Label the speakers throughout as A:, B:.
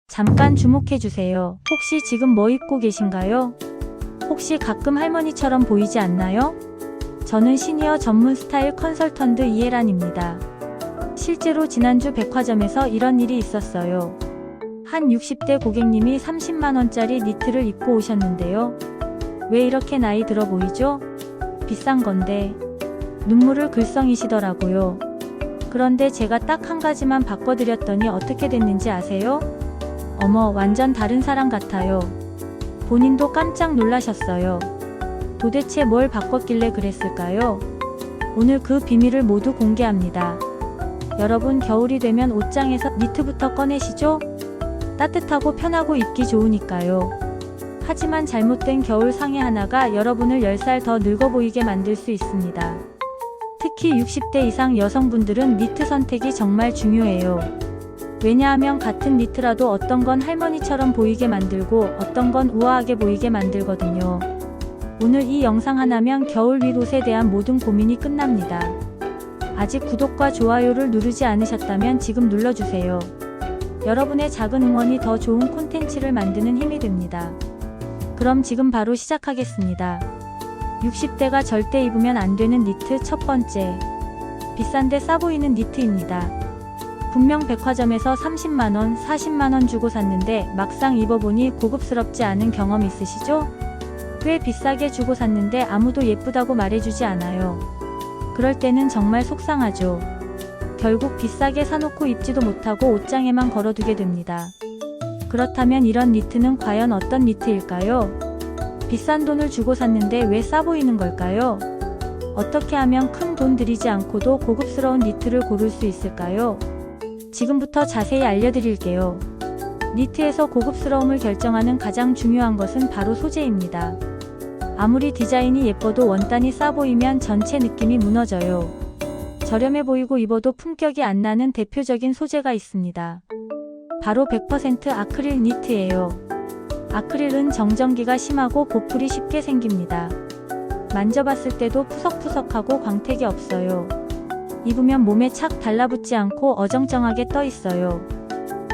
A: 잠깐 주목해주세요. 혹시 지금 뭐 입고 계신가요? 혹시 가끔 할머니처럼 보이지 않나요? 저는 시니어 전문 스타일 컨설턴트 이혜란입니다. 실제로 지난주 백화점에서 이런 일이 있었어요. 한 60대 고객님이 30만원짜리 니트를 입고 오셨는데요. 왜 이렇게 나이 들어 보이죠? 비싼 건데. 눈물을 글썽이시더라고요. 그런데 제가 딱 한 가지만 바꿔드렸더니 어떻게 됐는지 아세요? 어머, 완전 다른 사람 같아요. 본인도 깜짝 놀라셨어요. 도대체 뭘 바꿨길래 그랬을까요? 오늘 그 비밀을 모두 공개합니다. 여러분, 겨울이 되면 옷장에서 니트부터 꺼내시죠? 따뜻하고 편하고 입기 좋으니까요. 하지만 잘못된 겨울 상의 하나가 여러분을 10살 더 늙어 보이게 만들 수 있습니다. 특히 60대 이상 여성분들은 니트 선택이 정말 중요해요. 왜냐하면 같은 니트라도 어떤 건 할머니처럼 보이게 만들고 어떤 건 우아하게 보이게 만들거든요. 오늘 이 영상 하나면 겨울 윗 옷에 대한 모든 고민이 끝납니다. 아직 구독과 좋아요를 누르지 않으셨다면 지금 눌러주세요. 여러분의 작은 응원이 더 좋은 콘텐츠를 만드는 힘이 됩니다. 그럼 지금 바로 시작하겠습니다. 60대가 절대 입으면 안 되는 니트 첫 번째. 비싼데 싸 보이는 니트입니다. 분명 백화점에서 30만원, 40만원 주고 샀는데 막상 입어보니 고급스럽지 않은 경험 있으시죠? 꽤 비싸게 주고 샀는데 아무도 예쁘다고 말해주지 않아요. 그럴 때는 정말 속상하죠. 결국 비싸게 사놓고 입지도 못하고 옷장에만 걸어두게 됩니다. 그렇다면 이런 니트는 과연 어떤 니트일까요? 비싼 돈을 주고 샀는데 왜 싸 보이는 걸까요? 어떻게 하면 큰 돈 들이지 않고도 고급스러운 니트를 고를 수 있을까요? 지금부터 자세히 알려드릴게요. 니트에서 고급스러움을 결정하는 가장 중요한 것은 바로 소재입니다. 아무리 디자인이 예뻐도 원단이 싸 보이면 전체 느낌이 무너져요. 저렴해 보이고 입어도 품격이 안 나는 대표적인 소재가 있습니다. 바로 100% 아크릴 니트예요. 아크릴은 정전기가 심하고 보풀이 쉽게 생깁니다. 만져봤을 때도 푸석푸석하고 광택이 없어요. 입으면 몸에 착 달라붙지 않고 어정쩡하게 떠 있어요.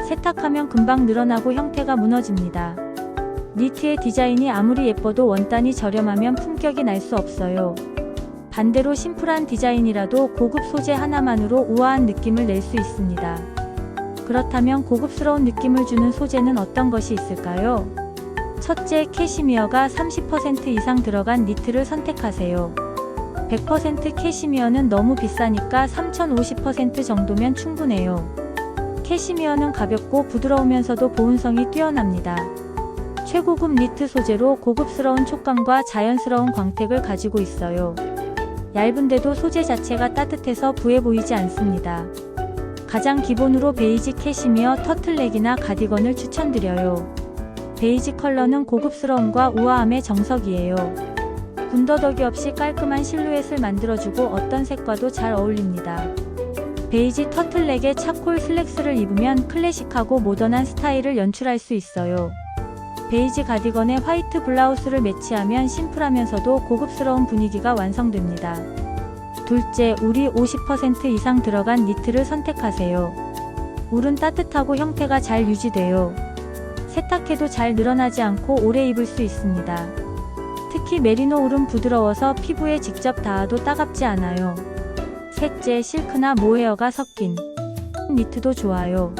A: 세탁하면 금방 늘어나고 형태가 무너집니다. 니트의 디자인이 아무리 예뻐도 원단이 저렴하면 품격이 날 수 없어요. 반대로 심플한 디자인이라도 고급 소재 하나만으로 우아한 느낌을 낼 수 있습니다. 그렇다면 고급스러운 느낌을 주는 소재는 어떤 것이 있을까요? 첫째, 캐시미어가 30% 이상 들어간 니트를 선택하세요. 100% 캐시미어는 너무 비싸니까 3,050% 정도면 충분해요. 캐시미어는 가볍고 부드러우면서도 보온성이 뛰어납니다. 최고급 니트 소재로 고급스러운 촉감과 자연스러운 광택을 가지고 있어요. 얇은데도 소재 자체가 따뜻해서 부해 보이지 않습니다. 가장 기본으로 베이지 캐시미어 터틀넥이나 가디건을 추천드려요. 베이지 컬러는 고급스러움과 우아함의 정석이에요. 군더더기 없이 깔끔한 실루엣을 만들어주고 어떤 색과도 잘 어울립니다. 베이지 터틀넥에 차콜 슬랙스를 입으면 클래식하고 모던한 스타일을 연출할 수 있어요. 베이지 가디건에 화이트 블라우스를 매치하면 심플하면서도 고급스러운 분위기가 완성됩니다. 둘째, 울이 50% 이상 들어간 니트를 선택하세요. 울은 따뜻하고 형태가 잘 유지돼요. 세탁해도 잘 늘어나지 않고 오래 입을 수 있습니다. 특히 메리노 울은 부드러워서 피부에 직접 닿아도 따갑지 않아요. 셋째, 실크나 모헤어가 섞인 니트도 좋아요.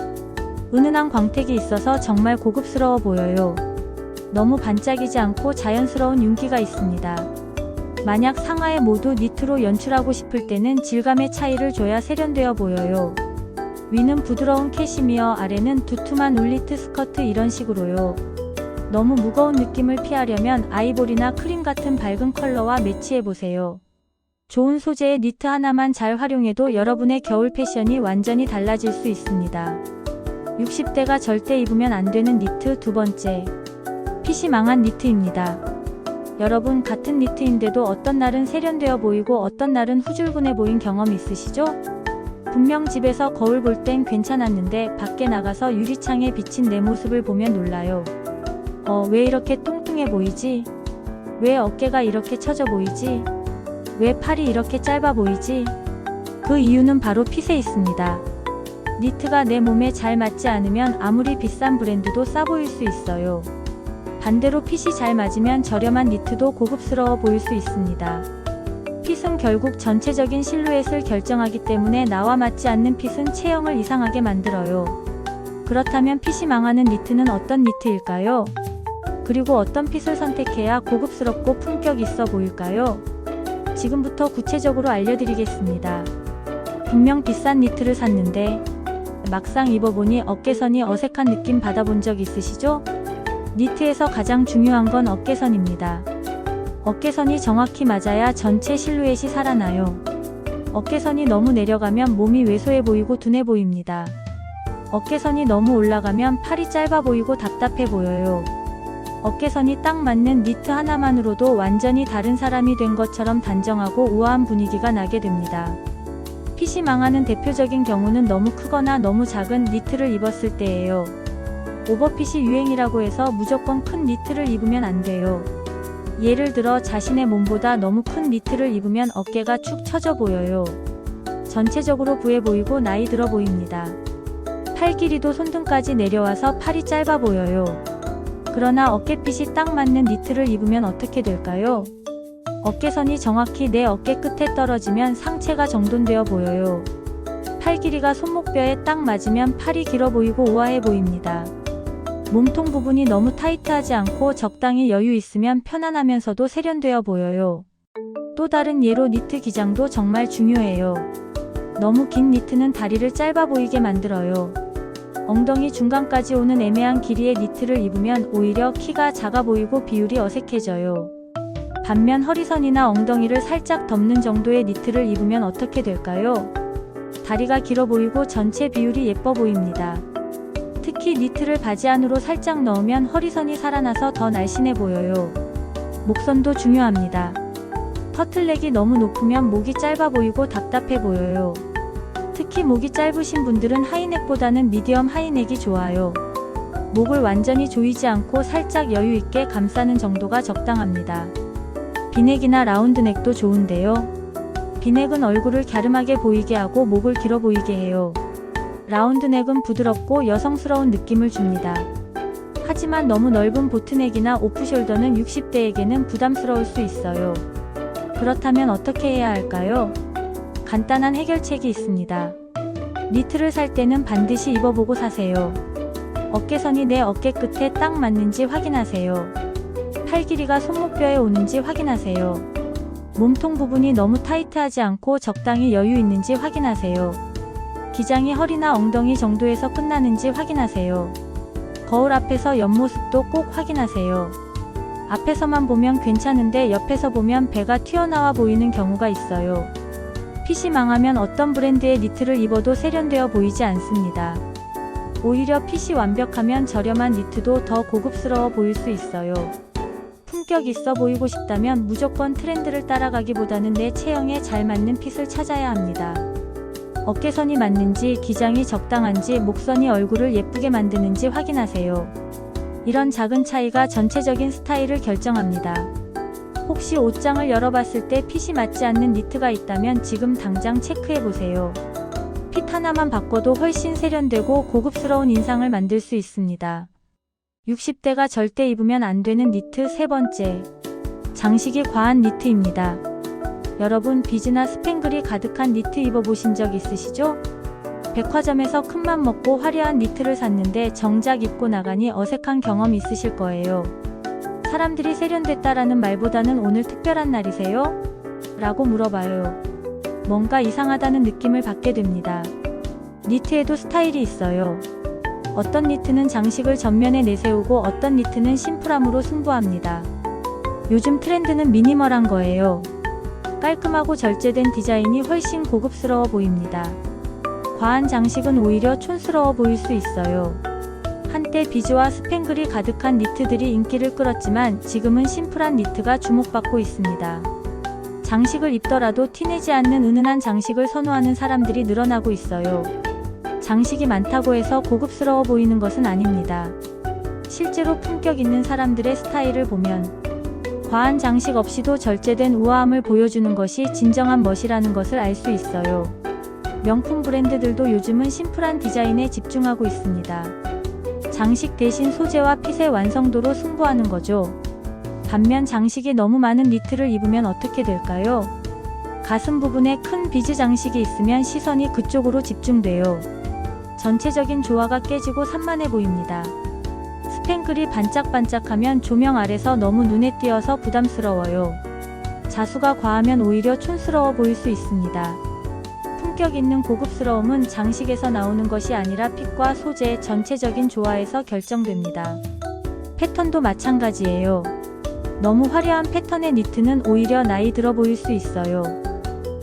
A: 은은한 광택이 있어서 정말 고급스러워 보여요. 너무 반짝이지 않고 자연스러운 윤기가 있습니다. 만약 상하에 모두 니트로 연출하고 싶을 때는 질감의 차이를 줘야 세련되어 보여요. 위는 부드러운 캐시미어, 아래는 두툼한 울리트 스커트, 이런 식으로요. 너무 무거운 느낌을 피하려면 아이보리나 크림 같은 밝은 컬러와 매치해보세요. 좋은 소재의 니트 하나만 잘 활용해도 여러분의 겨울 패션이 완전히 달라질 수 있습니다. 60대가 절대 입으면 안 되는 니트 두 번째. 핏이 망한 니트입니다. 여러분, 같은 니트인데도 어떤 날은 세련되어 보이고 어떤 날은 후줄근해 보인 경험 있으시죠? 분명 집에서 거울 볼 땐 괜찮았는데 밖에 나가서 유리창에 비친 내 모습을 보면 놀라요. 왜 이렇게 뚱뚱해 보이지? 왜 어깨가 이렇게 처져 보이지? 왜 팔이 이렇게 짧아 보이지? 그 이유는 바로 핏에 있습니다. 니트가 내 몸에 잘 맞지 않으면 아무리 비싼 브랜드도 싸 보일 수 있어요. 반대로 핏이 잘 맞으면 저렴한 니트도 고급스러워 보일 수 있습니다. 핏은 결국 전체적인 실루엣을 결정하기 때문에 나와 맞지 않는 핏은 체형을 이상하게 만들어요. 그렇다면 핏이 망하는 니트는 어떤 니트일까요? 그리고 어떤 핏을 선택해야 고급스럽고 품격 있어 보일까요? 지금부터 구체적으로 알려드리겠습니다. 분명 비싼 니트를 샀는데 막상 입어보니 어깨선이 어색한 느낌 받아본 적 있으시죠? 니트에서 가장 중요한 건 어깨선입니다. 어깨선이 정확히 맞아야 전체 실루엣이 살아나요. 어깨선이 너무 내려가면 몸이 왜소해 보이고 둔해 보입니다. 어깨선이 너무 올라가면 팔이 짧아 보이고 답답해 보여요. 어깨선이 딱 맞는 니트 하나만으로도 완전히 다른 사람이 된 것처럼 단정하고 우아한 분위기가 나게 됩니다. 핏이 망하는 대표적인 경우는 너무 크거나 너무 작은 니트를 입었을 때예요. 오버핏이 유행이라고 해서 무조건 큰 니트를 입으면 안 돼요. 예를 들어 자신의 몸보다 너무 큰 니트를 입으면 어깨가 축 처져 보여요. 전체적으로 부해 보이고 나이 들어 보입니다. 팔 길이도 손등까지 내려와서 팔이 짧아 보여요. 그러나 어깨핏이 딱 맞는 니트를 입으면 어떻게 될까요? 어깨선이 정확히 내 어깨 끝에 떨어지면 상체가 정돈되어 보여요. 팔 길이가 손목뼈에 딱 맞으면 팔이 길어 보이고 우아해 보입니다. 몸통 부분이 너무 타이트하지 않고 적당히 여유 있으면 편안하면서도 세련되어 보여요. 또 다른 예로 니트 기장도 정말 중요해요. 너무 긴 니트는 다리를 짧아 보이게 만들어요. 엉덩이 중간까지 오는 애매한 길이의 니트를 입으면 오히려 키가 작아 보이고 비율이 어색해져요. 반면 허리선이나 엉덩이를 살짝 덮는 정도의 니트를 입으면 어떻게 될까요? 다리가 길어 보이고 전체 비율이 예뻐 보입니다. 특히 니트를 바지 안으로 살짝 넣으면 허리선이 살아나서 더 날씬해 보여요. 목선도 중요합니다. 터틀넥이 너무 높으면 목이 짧아 보이고 답답해 보여요. 특히 목이 짧으신 분들은 하이넥보다는 미디엄 하이넥이 좋아요. 목을 완전히 조이지 않고 살짝 여유 있게 감싸는 정도가 적당합니다. 비넥이나 라운드넥도 좋은데요. 비넥은 얼굴을 갸름하게 보이게 하고 목을 길어 보이게 해요. 라운드넥은 부드럽고 여성스러운 느낌을 줍니다. 하지만 너무 넓은 보트넥이나 오프숄더는 60대에게는 부담스러울 수 있어요. 그렇다면 어떻게 해야 할까요? 간단한 해결책이 있습니다. 니트를 살 때는 반드시 입어보고 사세요. 어깨선이 내 어깨 끝에 딱 맞는지 확인하세요. 팔 길이가 손목뼈에 오는지 확인하세요. 몸통 부분이 너무 타이트하지 않고 적당히 여유 있는지 확인하세요. 기장이 허리나 엉덩이 정도에서 끝나는지 확인하세요. 거울 앞에서 옆모습도 꼭 확인하세요. 앞에서만 보면 괜찮은데 옆에서 보면 배가 튀어나와 보이는 경우가 있어요. 핏이 망하면 어떤 브랜드의 니트를 입어도 세련되어 보이지 않습니다. 오히려 핏이 완벽하면 저렴한 니트도 더 고급스러워 보일 수 있어요. 품격 있어 보이고 싶다면 무조건 트렌드를 따라가기보다는 내 체형에 잘 맞는 핏을 찾아야 합니다. 어깨선이 맞는지, 기장이 적당한지, 목선이 얼굴을 예쁘게 만드는지 확인하세요. 이런 작은 차이가 전체적인 스타일을 결정합니다. 혹시 옷장을 열어봤을 때 핏이 맞지 않는 니트가 있다면 지금 당장 체크해보세요. 핏 하나만 바꿔도 훨씬 세련되고 고급스러운 인상을 만들 수 있습니다. 60대가 절대 입으면 안 되는 니트 세 번째. 장식이 과한 니트입니다. 여러분 비즈나 스팽글이 가득한 니트 입어보신 적 있으시죠? 백화점에서 큰맘 먹고 화려한 니트를 샀는데 정작 입고 나가니 어색한 경험 있으실 거예요. 사람들이 세련됐다라는 말보다는 오늘 특별한 날이세요? 라고 물어봐요. 뭔가 이상하다는 느낌을 받게 됩니다. 니트에도 스타일이 있어요. 어떤 니트는 장식을 전면에 내세우고 어떤 니트는 심플함으로 승부합니다. 요즘 트렌드는 미니멀한 거예요. 깔끔하고 절제된 디자인이 훨씬 고급스러워 보입니다. 과한 장식은 오히려 촌스러워 보일 수 있어요. 한때 비즈와 스팽글이 가득한 니트들이 인기를 끌었지만 지금은 심플한 니트가 주목받고 있습니다. 장식을 입더라도 티내지 않는 은은한 장식을 선호하는 사람들이 늘어나고 있어요. 장식이 많다고 해서 고급스러워 보이는 것은 아닙니다. 실제로 품격 있는 사람들의 스타일을 보면 과한 장식 없이도 절제된 우아함을 보여주는 것이 진정한 멋이라는 것을 알 수 있어요. 명품 브랜드들도 요즘은 심플한 디자인에 집중하고 있습니다. 장식 대신 소재와 핏의 완성도로 승부하는 거죠. 반면 장식이 너무 많은 니트를 입으면 어떻게 될까요? 가슴 부분에 큰 비즈 장식이 있으면 시선이 그쪽으로 집중돼요. 전체적인 조화가 깨지고 산만해 보입니다. 스팽글이 반짝반짝하면 조명 아래서 너무 눈에 띄어서 부담스러워요. 자수가 과하면 오히려 촌스러워 보일 수 있습니다. 품격 있는 고급스러움은 장식에서 나오는 것이 아니라 핏과 소재, 전체적인 조화에서 결정됩니다. 패턴도 마찬가지예요. 너무 화려한 패턴의 니트는 오히려 나이 들어 보일 수 있어요.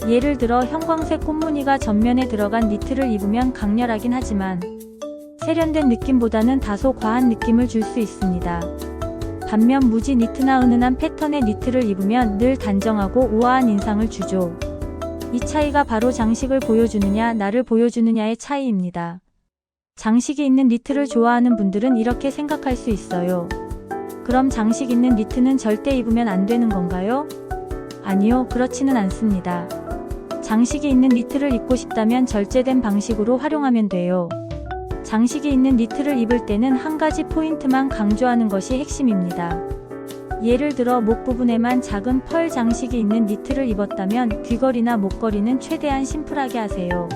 A: 예를 들어 형광색 꽃무늬가 전면에 들어간 니트를 입으면 강렬하긴 하지만 세련된 느낌보다는 다소 과한 느낌을 줄 수 있습니다. 반면 무지 니트나 은은한 패턴의 니트를 입으면 늘 단정하고 우아한 인상을 주죠. 이 차이가 바로 장식을 보여주느냐 나를 보여주느냐의 차이입니다. 장식이 있는 니트를 좋아하는 분들은 이렇게 생각할 수 있어요. 그럼 장식 있는 니트는 절대 입으면 안 되는 건가요? 아니요, 그렇지는 않습니다. 장식이 있는 니트를 입고 싶다면 절제된 방식으로 활용하면 돼요. 장식이 있는 니트를 입을 때는 한 가지 포인트만 강조하는 것이 핵심입니다. 예를 들어 목 부분에만 작은 펄 장식이 있는 니트를 입었다면 귀걸이나 목걸이는 최대한 심플하게 하세요.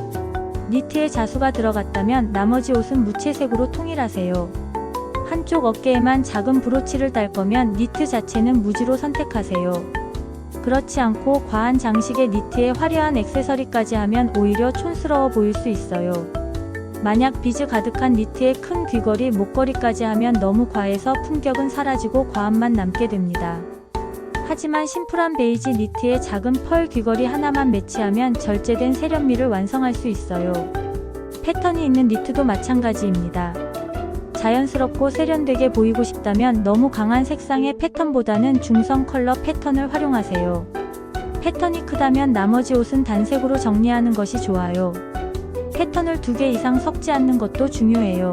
A: 니트에 자수가 들어갔다면 나머지 옷은 무채색으로 통일하세요. 한쪽 어깨에만 작은 브로치를 딸 거면 니트 자체는 무지로 선택하세요. 그렇지 않고 과한 장식의 니트에 화려한 액세서리까지 하면 오히려 촌스러워 보일 수 있어요. 만약 비즈 가득한 니트에 큰 귀걸이, 목걸이까지 하면 너무 과해서 품격은 사라지고 과함만 남게 됩니다. 하지만 심플한 베이지 니트에 작은 펄 귀걸이 하나만 매치하면 절제된 세련미를 완성할 수 있어요. 패턴이 있는 니트도 마찬가지입니다. 자연스럽고 세련되게 보이고 싶다면 너무 강한 색상의 패턴보다는 중성 컬러 패턴을 활용하세요. 패턴이 크다면 나머지 옷은 단색으로 정리하는 것이 좋아요. 패턴을 2개 이상 섞지 않는 것도 중요해요.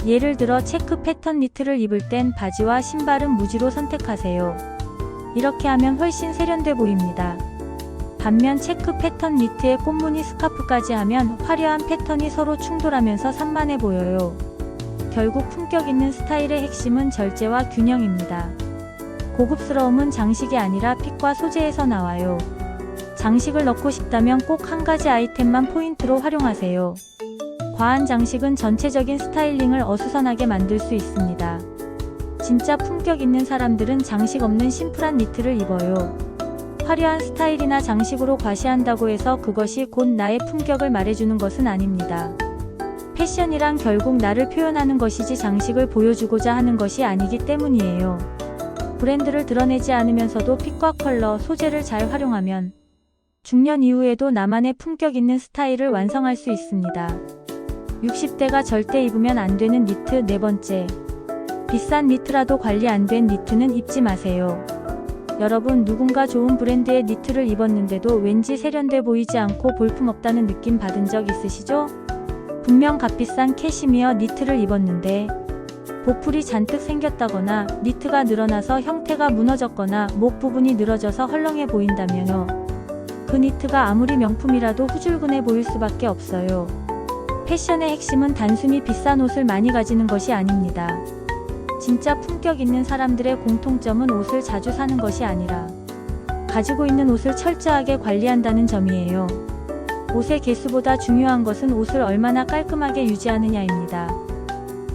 A: 예를 들어 체크 패턴 니트를 입을 땐 바지와 신발은 무지로 선택하세요. 이렇게 하면 훨씬 세련돼 보입니다. 반면 체크 패턴 니트에 꽃무늬 스카프까지 하면 화려한 패턴이 서로 충돌하면서 산만해 보여요. 결국 품격 있는 스타일의 핵심은 절제와 균형입니다. 고급스러움은 장식이 아니라 핏과 소재에서 나와요. 장식을 넣고 싶다면 꼭 한 가지 아이템만 포인트로 활용하세요. 과한 장식은 전체적인 스타일링을 어수선하게 만들 수 있습니다. 진짜 품격 있는 사람들은 장식 없는 심플한 니트를 입어요. 화려한 스타일이나 장식으로 과시한다고 해서 그것이 곧 나의 품격을 말해주는 것은 아닙니다. 패션이란 결국 나를 표현하는 것이지 장식을 보여주고자 하는 것이 아니기 때문이에요. 브랜드를 드러내지 않으면서도 핏과 컬러, 소재를 잘 활용하면 중년 이후에도 나만의 품격 있는 스타일을 완성할 수 있습니다. 60대가 절대 입으면 안 되는 니트. 4번째, 비싼 니트라도 관리 안 된 니트는 입지 마세요. 여러분, 누군가 좋은 브랜드의 니트를 입었는데도 왠지 세련돼 보이지 않고 볼품없다는 느낌 받은 적 있으시죠? 분명 값비싼 캐시미어 니트를 입었는데 보풀이 잔뜩 생겼다거나 니트가 늘어나서 형태가 무너졌거나 목 부분이 늘어져서 헐렁해 보인다면요, 그 니트가 아무리 명품이라도 후줄근해 보일 수밖에 없어요. 패션의 핵심은 단순히 비싼 옷을 많이 가지는 것이 아닙니다. 진짜 품격 있는 사람들의 공통점은 옷을 자주 사는 것이 아니라 가지고 있는 옷을 철저하게 관리한다는 점이에요. 옷의 개수보다 중요한 것은 옷을 얼마나 깔끔하게 유지하느냐입니다.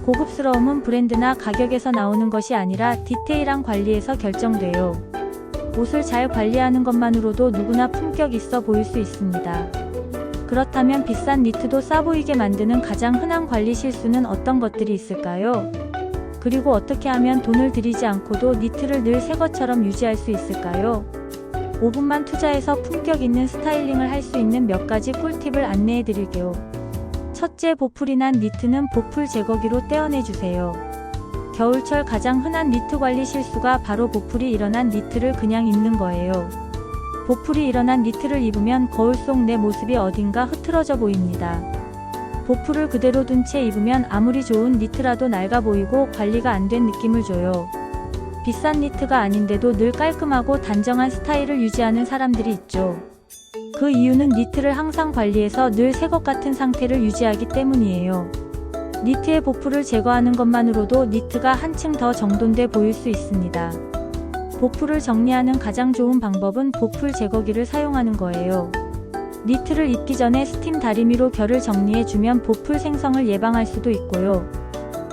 A: 고급스러움은 브랜드나 가격에서 나오는 것이 아니라 디테일한 관리에서 결정돼요. 옷을 잘 관리하는 것만으로도 누구나 품격 있어 보일 수 있습니다. 그렇다면 비싼 니트도 싸 보이게 만드는 가장 흔한 관리 실수는 어떤 것들이 있을까요? 그리고 어떻게 하면 돈을 들이지 않고도 니트를 늘 새 것처럼 유지할 수 있을까요? 5분만 투자해서 품격 있는 스타일링을 할 수 있는 몇 가지 꿀팁을 안내해 드릴게요. 첫째, 보풀이 난 니트는 보풀 제거기로 떼어내주세요. 겨울철 가장 흔한 니트 관리 실수가 바로 보풀이 일어난 니트를 그냥 입는 거예요. 보풀이 일어난 니트를 입으면 거울 속 내 모습이 어딘가 흐트러져 보입니다. 보풀을 그대로 둔 채 입으면 아무리 좋은 니트라도 낡아 보이고 관리가 안 된 느낌을 줘요. 비싼 니트가 아닌데도 늘 깔끔하고 단정한 스타일을 유지하는 사람들이 있죠. 그 이유는 니트를 항상 관리해서 늘 새 것 같은 상태를 유지하기 때문이에요. 니트의 보풀을 제거하는 것만으로도 니트가 한층 더 정돈돼 보일 수 있습니다. 보풀을 정리하는 가장 좋은 방법은 보풀 제거기를 사용하는 거예요. 니트를 입기 전에 스팀 다리미로 결을 정리해주면 보풀 생성을 예방할 수도 있고요.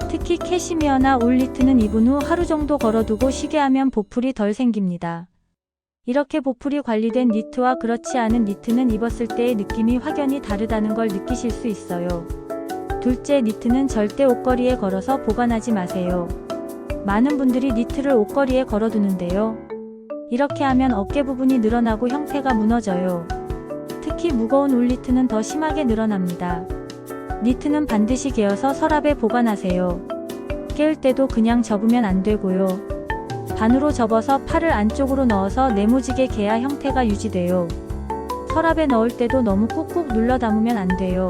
A: 특히 캐시미어나 울 니트는 입은 후 하루 정도 걸어두고 쉬게 하면 보풀이 덜 생깁니다. 이렇게 보풀이 관리된 니트와 그렇지 않은 니트는 입었을 때의 느낌이 확연히 다르다는 걸 느끼실 수 있어요. 둘째, 니트는 절대 옷걸이에 걸어서 보관하지 마세요. 많은 분들이 니트를 옷걸이에 걸어두는데요. 이렇게 하면 어깨 부분이 늘어나고 형태가 무너져요. 특히 무거운 울 니트는 더 심하게 늘어납니다. 니트는 반드시 개어서 서랍에 보관하세요. 깨울 때도 그냥 접으면 안 되고요. 반으로 접어서 팔을 안쪽으로 넣어서 네모지게 개야 형태가 유지돼요. 서랍에 넣을 때도 너무 꾹꾹 눌러 담으면 안 돼요.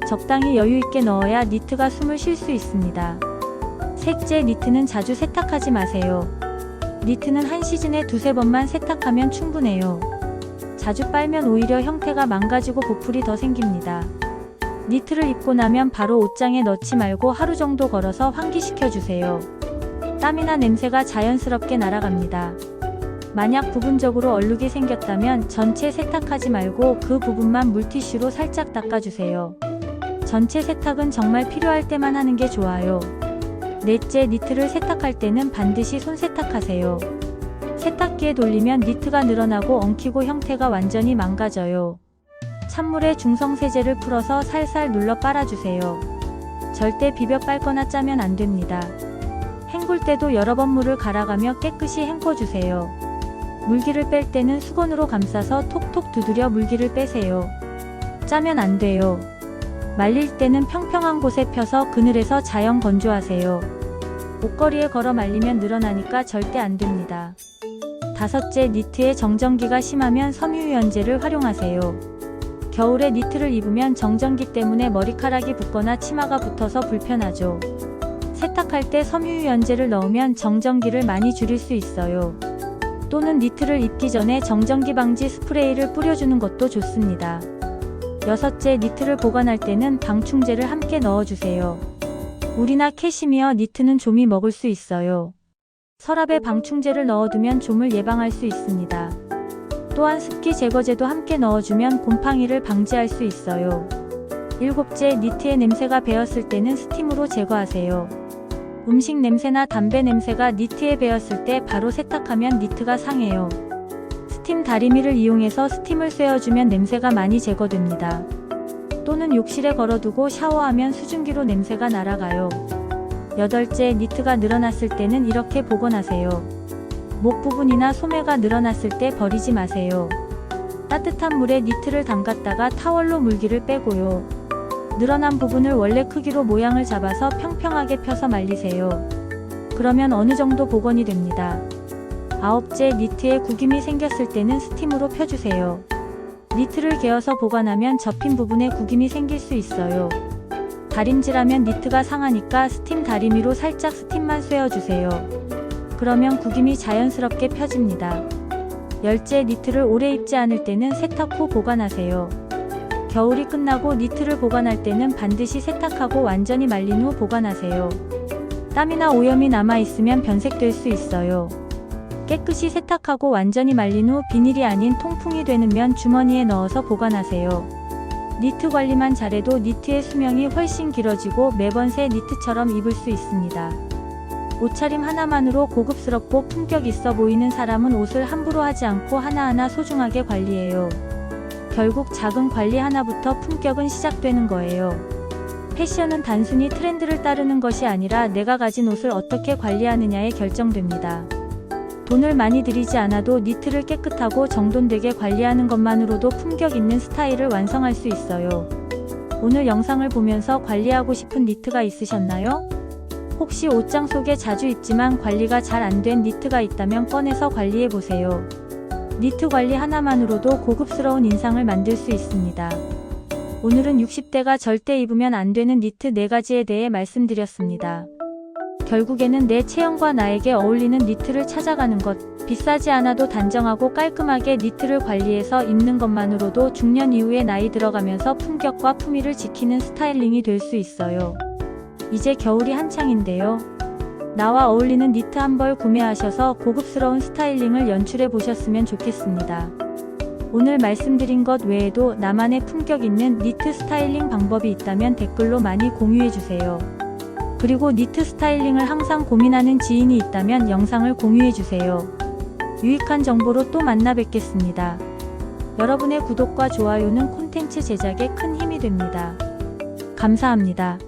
A: 적당히 여유 있게 넣어야 니트가 숨을 쉴 수 있습니다. 셋째, 니트는 자주 세탁하지 마세요. 니트는 한 시즌에 두세 번만 세탁하면 충분해요. 자주 빨면 오히려 형태가 망가지고 보풀이 더 생깁니다. 니트를 입고 나면 바로 옷장에 넣지 말고 하루 정도 걸어서 환기시켜주세요. 땀이나 냄새가 자연스럽게 날아갑니다. 만약 부분적으로 얼룩이 생겼다면 전체 세탁하지 말고 그 부분만 물티슈로 살짝 닦아주세요. 전체 세탁은 정말 필요할 때만 하는 게 좋아요. 넷째, 니트를 세탁할 때는 반드시 손 세탁하세요. 세탁기에 돌리면 니트가 늘어나고 엉키고 형태가 완전히 망가져요. 찬물에 중성세제를 풀어서 살살 눌러 빨아주세요. 절대 비벼 빨거나 짜면 안 됩니다. 헹굴 때도 여러 번 물을 갈아가며 깨끗이 헹궈주세요. 물기를 뺄 때는 수건으로 감싸서 톡톡 두드려 물기를 빼세요. 짜면 안 돼요. 말릴 때는 평평한 곳에 펴서 그늘에서 자연 건조하세요. 옷걸이에 걸어 말리면 늘어나니까 절대 안 됩니다. 다섯째, 니트에 정전기가 심하면 섬유유연제를 활용하세요. 겨울에 니트를 입으면 정전기 때문에 머리카락이 붓거나 치마가 붙어서 불편하죠. 세탁할 때 섬유유연제를 넣으면 정전기를 많이 줄일 수 있어요. 또는 니트를 입기 전에 정전기 방지 스프레이를 뿌려주는 것도 좋습니다. 여섯째, 니트를 보관할 때는 방충제를 함께 넣어주세요. 울이나 캐시미어, 니트는 좀이 먹을 수 있어요. 서랍에 방충제를 넣어두면 좀을 예방할 수 있습니다. 또한 습기 제거제도 함께 넣어주면 곰팡이를 방지할 수 있어요. 일곱째, 니트의 냄새가 배었을 때는 스팀으로 제거하세요. 음식 냄새나 담배 냄새가 니트에 배었을 때 바로 세탁하면 니트가 상해요. 스팀 다리미를 이용해서 스팀을 쐬어주면 냄새가 많이 제거됩니다. 또는 욕실에 걸어두고 샤워하면 수증기로 냄새가 날아가요. 여덟째, 니트가 늘어났을 때는 이렇게 복원하세요. 목 부분이나 소매가 늘어났을 때 버리지 마세요. 따뜻한 물에 니트를 담갔다가 타월로 물기를 빼고요. 늘어난 부분을 원래 크기로 모양을 잡아서 평평하게 펴서 말리세요. 그러면 어느 정도 복원이 됩니다. 아홉째, 니트에 구김이 생겼을 때는 스팀으로 펴주세요. 니트를 개어서 보관하면 접힌 부분에 구김이 생길 수 있어요. 다림질하면 니트가 상하니까 스팀 다리미로 살짝 스팀만 쐬어주세요. 그러면 구김이 자연스럽게 펴집니다. 열째, 니트를 오래 입지 않을 때는 세탁 후 보관하세요. 겨울이 끝나고 니트를 보관할 때는 반드시 세탁하고 완전히 말린 후 보관하세요. 땀이나 오염이 남아있으면 변색될 수 있어요. 깨끗이 세탁하고 완전히 말린 후 비닐이 아닌 통풍이 되는 면 주머니에 넣어서 보관하세요. 니트 관리만 잘해도 니트의 수명이 훨씬 길어지고 매번 새 니트처럼 입을 수 있습니다. 옷차림 하나만으로 고급스럽고 품격 있어 보이는 사람은 옷을 함부로 하지 않고 하나하나 소중하게 관리해요. 결국 작은 관리 하나부터 품격은 시작되는 거예요. 패션은 단순히 트렌드를 따르는 것이 아니라 내가 가진 옷을 어떻게 관리하느냐에 결정됩니다. 돈을 많이 들이지 않아도 니트를 깨끗하고 정돈되게 관리하는 것만으로도 품격 있는 스타일을 완성할 수 있어요. 오늘 영상을 보면서 관리하고 싶은 니트가 있으셨나요? 혹시 옷장 속에 자주 입지만 관리가 잘 안 된 니트가 있다면 꺼내서 관리해보세요. 니트 관리 하나만으로도 고급스러운 인상을 만들 수 있습니다. 오늘은 60대가 절대 입으면 안 되는 니트 4가지에 대해 말씀드렸습니다. 결국에는 내 체형과 나에게 어울리는 니트를 찾아가는 것. 비싸지 않아도 단정하고 깔끔하게 니트를 관리해서 입는 것만으로도 중년 이후에 나이 들어가면서 품격과 품위를 지키는 스타일링이 될 수 있어요. 이제 겨울이 한창인데요. 나와 어울리는 니트 한 벌 구매하셔서 고급스러운 스타일링을 연출해 보셨으면 좋겠습니다. 오늘 말씀드린 것 외에도 나만의 품격 있는 니트 스타일링 방법이 있다면 댓글로 많이 공유해 주세요. 그리고 니트 스타일링을 항상 고민하는 지인이 있다면 영상을 공유해 주세요. 유익한 정보로 또 만나 뵙겠습니다. 여러분의 구독과 좋아요는 콘텐츠 제작에 큰 힘이 됩니다. 감사합니다.